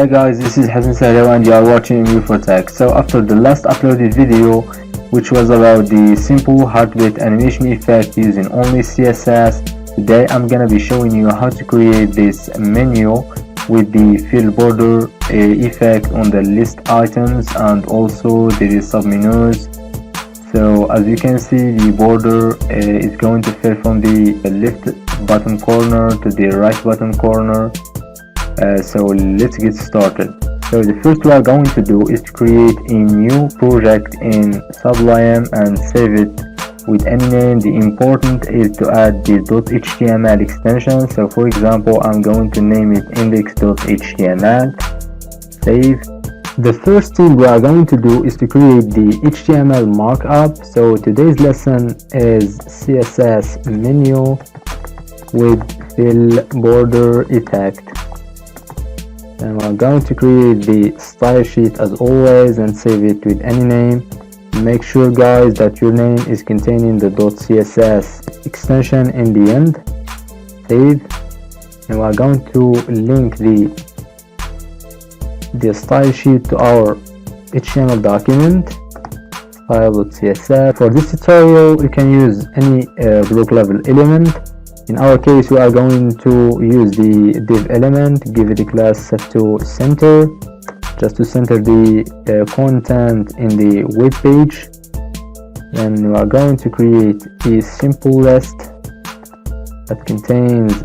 Hi guys, this is Hassan Sahrawi and you are watching Me for Tech. So after the last uploaded video, which was about the simple heartbeat animation effect using only CSS, today I'm gonna be showing you how to create this menu with the fill border effect on the list items, and also there is submenus. So as you can see, the border is going to fill from the left bottom corner to the right bottom corner. So let's get started. So the first we are going to do is to create a new project in Sublime and save it with any name. The important is to add the .html extension. So for example, I'm going to name it index.html. Save. The first thing we are going to do is to create the HTML markup. So today's lesson is CSS menu with fill border effect. And we're going to create the style sheet as always and save it with any name. Make sure guys that your name is containing the .css extension in the end. Save. And we're going to link the style sheet to our HTML document, style.css. For this tutorial you can use any block level element. In our case we are going to use the div element, give it a class set to center, just to center the content in the web page. Then we are going to create a simple list that contains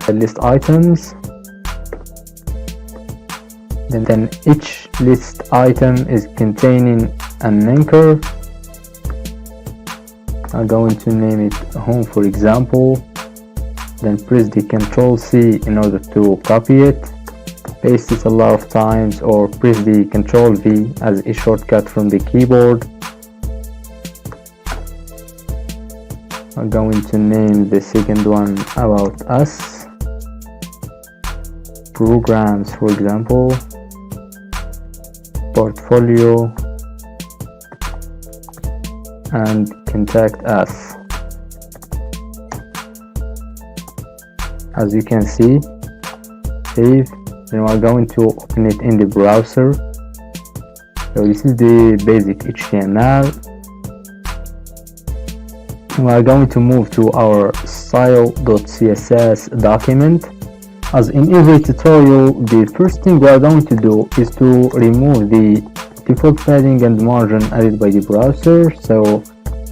the list items. Then each list item is containing an anchor. I'm going to name it home for example. Then press the Ctrl C in order to copy it, paste it a lot of times, or press the Ctrl V as a shortcut from the keyboard. I'm going to name the second one about us, programs for example, portfolio, and contact us. As you can see, save. Then we're going to open it in the browser. So this is the basic HTML. We are going to move to our style.css document. As in every tutorial, the first thing we are going to do is to remove the default padding and margin added by the browser. So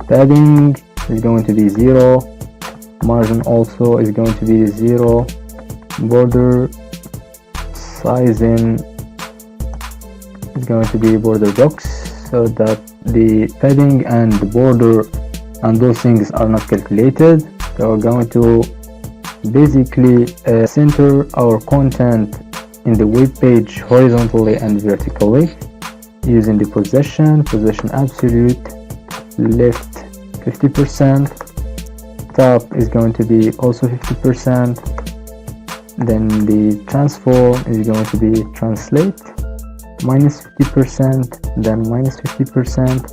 padding is going to be 0, margin also is going to be 0, border sizing is going to be border box, so that the padding and the border and those things are not calculated. So we're going to basically center our content in the web page horizontally and vertically using the position absolute, left 50%, top is going to be also 50%, then the transform is going to be translate minus 50%, then minus 50%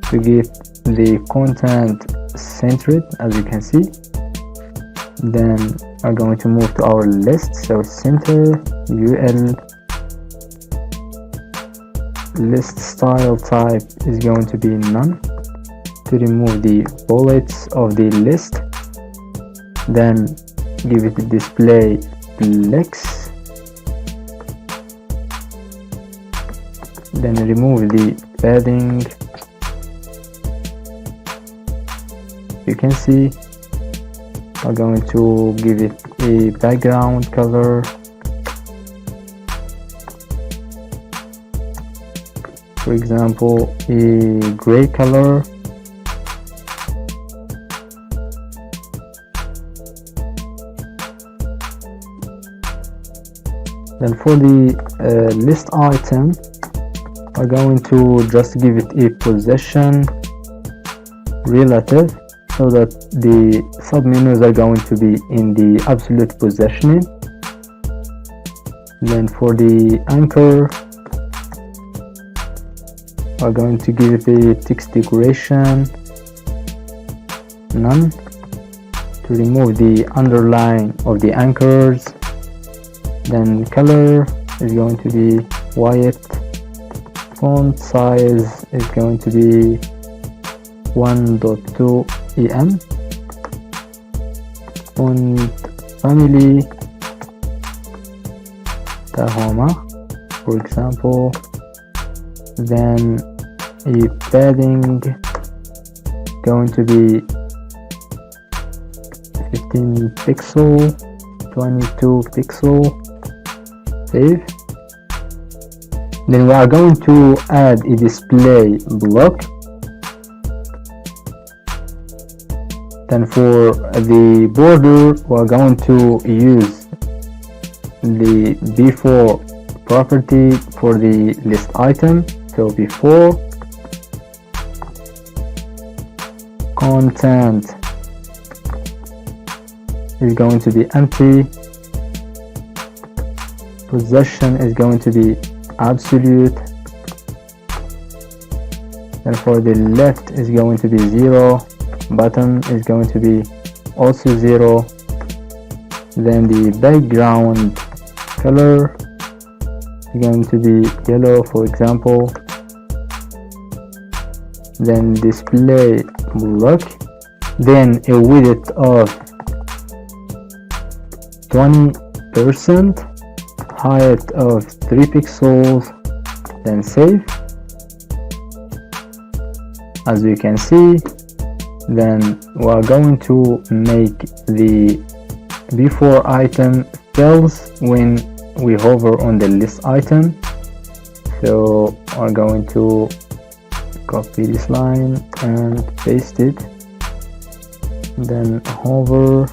to get the content centered as you can see. Then I'm going to move to our list, so center UL, list style type is going to be none to remove the bullets of the list. Then give it a display flex, then remove the padding. You can see I'm going to give it a background color, for example a gray color. Then for the list item, I'm going to just give it a position relative, so that the submenus are going to be in the absolute positioning. Then for the anchor, we're going to give it a text decoration none to remove the underline of the anchors. Then color is going to be white, font size is going to be 1.2 em, font family Tahoma, for example. Then a padding going to be 15 pixel, 22 pixel. Save. Then we are going to add a display block. Then for the border we are going to use the before property for the list item. So before content is going to be empty, possession is going to be absolute, and for the left is going to be 0, bottom is going to be also 0. Then the background color is going to be yellow, for example. Then display block, then a width of 20%, height of 3 pixels, then save. As you can see, then we are going to make the before item fills when we hover on the list item. So we're going to copy this line and paste it, then hover,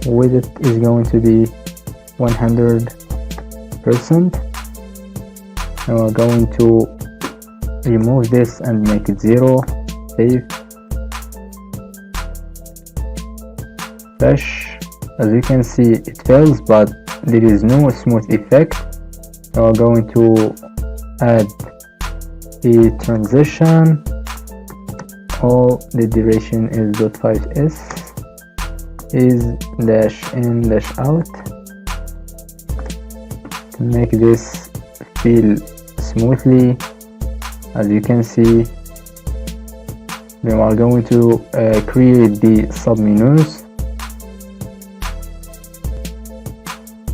width is going to be 100%, and we're going to remove this and make it 0. Save. Fresh. As you can see, it fails, but there is no smooth effect. So we're going to add a transition. All the duration is .5s, is -in -out, to make this feel smoothly. As you can see, then we are going to create the submenus.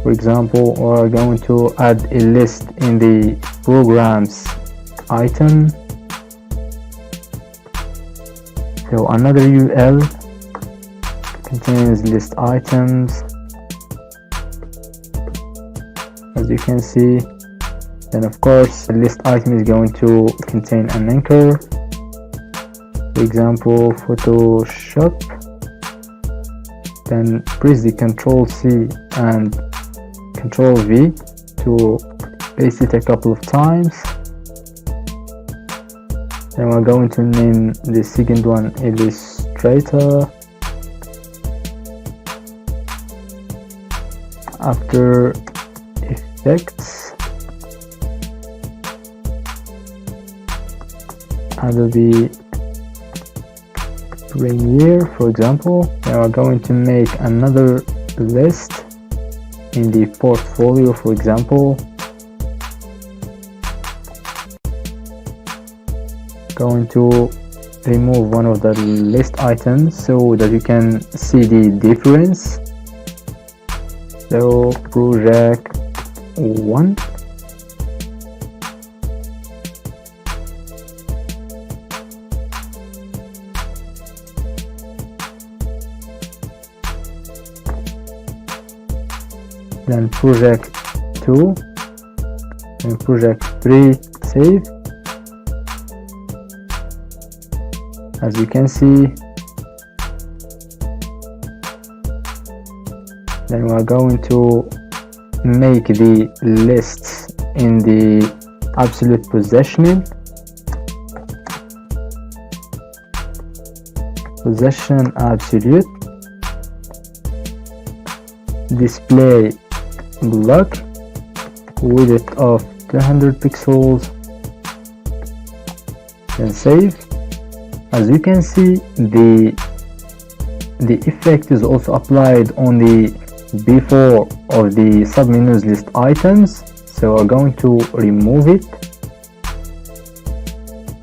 For example, we are going to add a list in the programs item. So another UL contains list items, as you can see. Then of course the list item is going to contain an anchor, for example Photoshop. Then press the Ctrl+C and Ctrl+V to paste it a couple of times. Then we're going to name the second one Illustrator. After Effects, Adobe Premiere, for example. Then we're going to make another list in the portfolio, for example. Going to remove one of the list items so that you can see the difference. So project 1, then project 2, and project 3. Save. As you can see, then we are going to make the lists in the absolute possession absolute, display block, width of 200 pixels, then save. As you can see, the the effect is also applied on the before of the submenus list items. So we're going to remove it.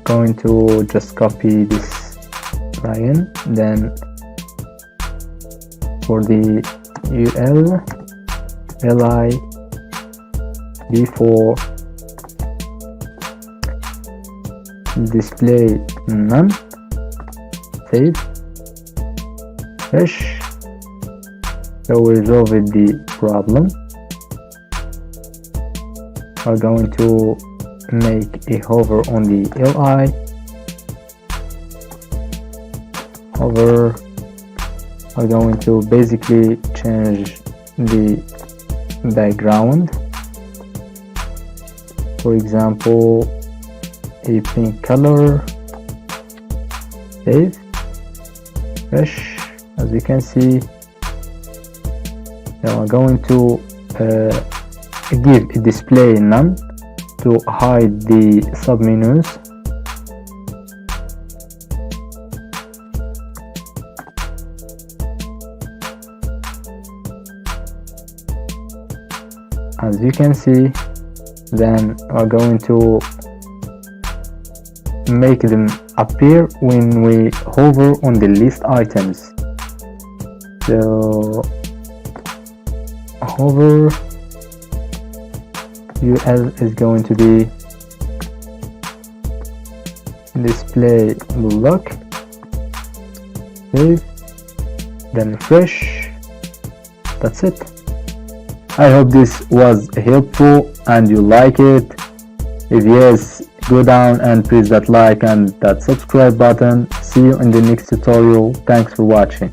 Going to just copy this line, then for the ul li before display none, save, refresh. So we resolved the problem. We're going to make a hover on the li, hover. We're going to basically change the background, for example a pink color, save, refresh. As you can see, now I'm going to give a display none to hide the submenus. As you can see, then we're going to make them appear when we hover on the list items. So hover ul is going to be display look, save, then refresh. That's it. I hope this was helpful and you like it. If yes, go down and press that like and that subscribe button. See you in the next tutorial. Thanks for watching.